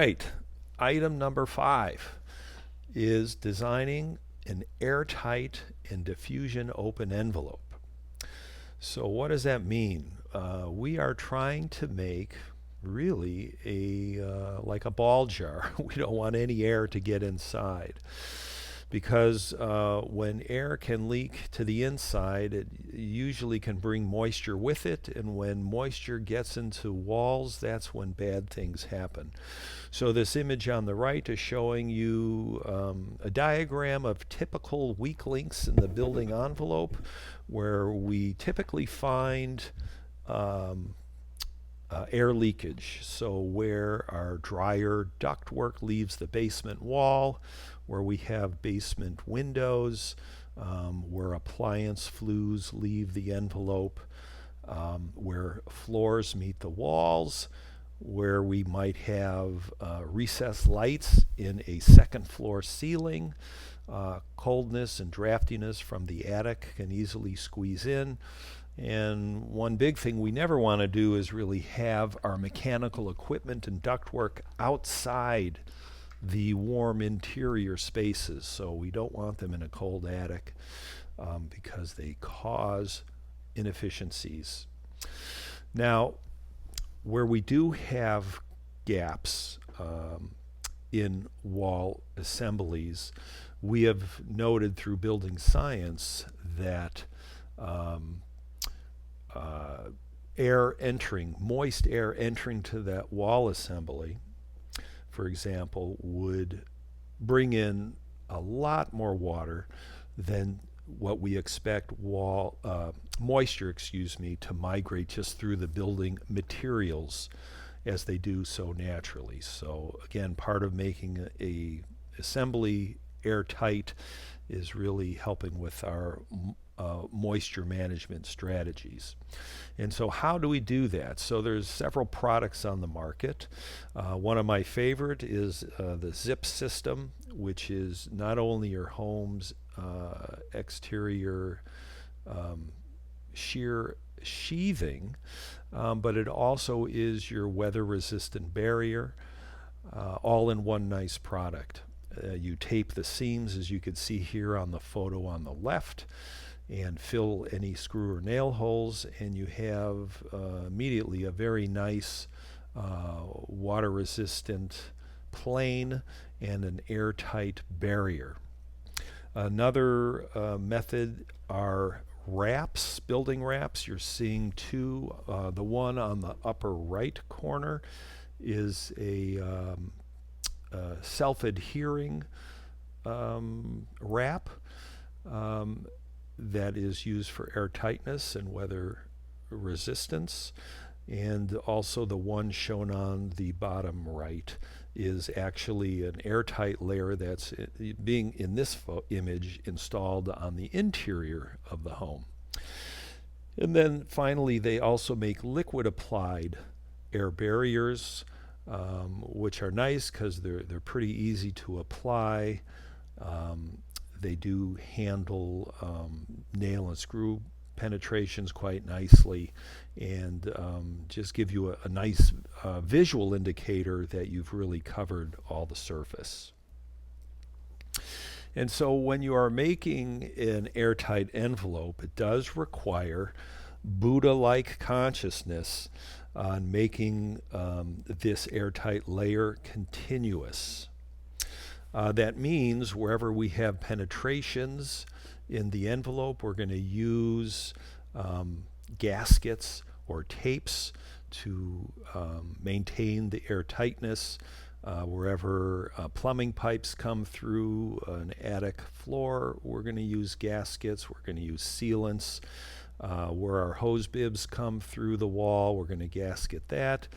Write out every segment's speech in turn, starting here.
right, item number 5 is designing an airtight and diffusion open envelope. So what does that mean? We are trying to make really like a ball jar. We don't want any air to get inside because when air can leak to the inside, it usually can bring moisture with it, and when moisture gets into walls, that's when bad things happen. So this image on the right is showing you a diagram of typical weak links in the building envelope, where we typically find air leakage. So where our dryer ductwork leaves the basement wall, where we have basement windows, where appliance flues leave the envelope, where floors meet the walls, where we might have recessed lights in a second floor ceiling. Coldness and draftiness from the attic can easily squeeze in. And one big thing we never want to do is really have our mechanical equipment and ductwork outside the warm interior spaces. So we don't want them in a cold attic because they cause inefficiencies. Now, where we do have gaps in wall assemblies, we have noted through building science that moist air entering to that wall assembly, for example, would bring in a lot more water than what we expect moisture, to migrate just through the building materials as they do so naturally. So again, part of making a assembly airtight is really helping with our moisture management strategies. And so how do we do that? So there's several products on the market. One of my favorite is the Zip system, which is not only your home's exterior shear sheathing, but it also is your weather resistant barrier, all in one nice product. You tape the seams, as you can see here on the photo on the left, and fill any screw or nail holes, and you have immediately a very nice water resistant plane and an airtight barrier. Another method are wraps, building wraps. You're seeing two. The one on the upper right corner is a self-adhering wrap that is used for air tightness and weather resistance. And also the one shown on the bottom right is actually an airtight layer that's being, in this image, installed on the interior of the home. And then finally, they also make liquid applied air barriers, which are nice because they're pretty easy to apply. They do handle nail and screw penetrations quite nicely, and just give you a nice visual indicator that you've really covered all the surface. And so when you are making an airtight envelope, it does require Buddha-like consciousness on making this airtight layer continuous. That means wherever we have penetrations in the envelope, we're going to use gaskets or tapes to maintain the air tightness. Wherever plumbing pipes come through an attic floor, we're going to use gaskets, we're going to use sealants. Where our hose bibs come through the wall, we're going to gasket that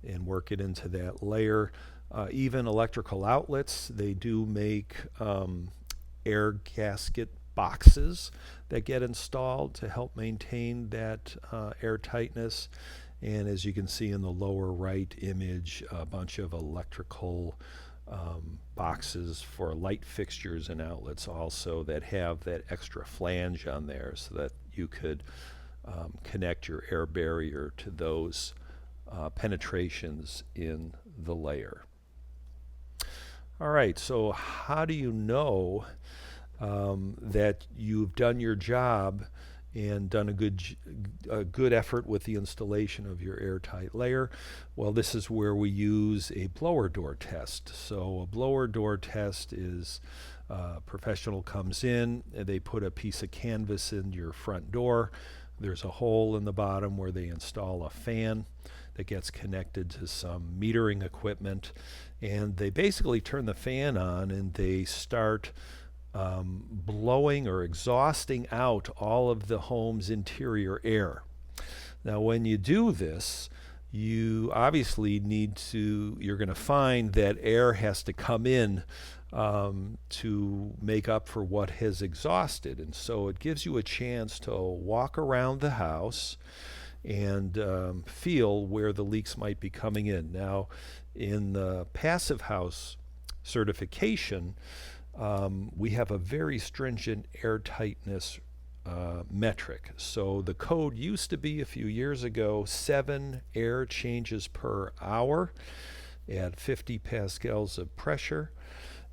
and work it into that layer. Even electrical outlets, they do make air gasket boxes that get installed to help maintain that air tightness. And as you can see in the lower right image, a bunch of electrical boxes for light fixtures and outlets also that have that extra flange on there so that you could connect your air barrier to those penetrations in the layer. All right, so how do you know that you've done your job and done a good effort with the installation of your airtight layer? Well, this is where we use a blower door test. So a blower door test is a professional comes in, and they put a piece of canvas in your front door. There's a hole in the bottom where they install a fan that gets connected to some metering equipment, and they basically turn the fan on and they start blowing or exhausting out all of the home's interior air. Now, when you do this, you obviously you're going to find that air has to come in to make up for what has exhausted. And so it gives you a chance to walk around the house and feel where the leaks might be coming in. Now, in the passive house certification, we have a very stringent air tightness metric. So the code used to be a few years ago 7 air changes per hour at 50 pascals of pressure.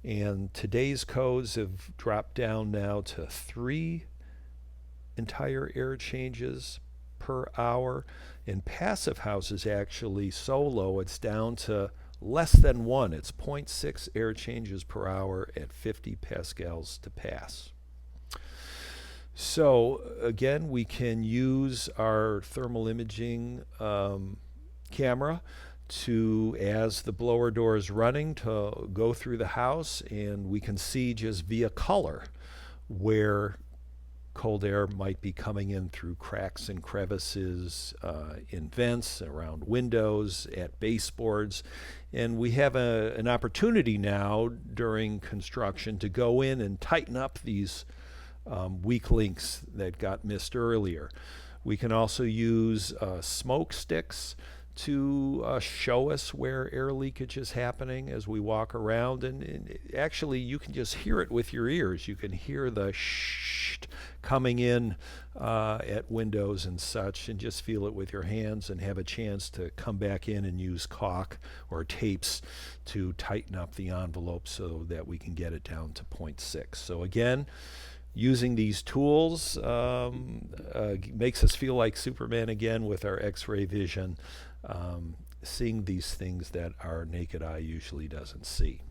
And today's codes have dropped down now to 3 entire air changes per hour. In passive houses, actually so low it's down to less than 1. It's 0.6 air changes per hour at 50 pascals to pass. So again, we can use our thermal imaging camera to, as the blower door is running, to go through the house, and we can see just via color where cold air might be coming in through cracks and crevices, in vents, around windows, at baseboards. And we have an opportunity now during construction to go in and tighten up these weak links that got missed earlier. We can also use smoke sticks to show us where air leakage is happening as we walk around, and actually you can just hear it with your ears. You can hear the shh coming in at windows and such, and just feel it with your hands and have a chance to come back in and use caulk or tapes to tighten up the envelope so that we can get it down to 0.6. So again, using these tools makes us feel like Superman again with our X-ray vision, seeing these things that our naked eye usually doesn't see.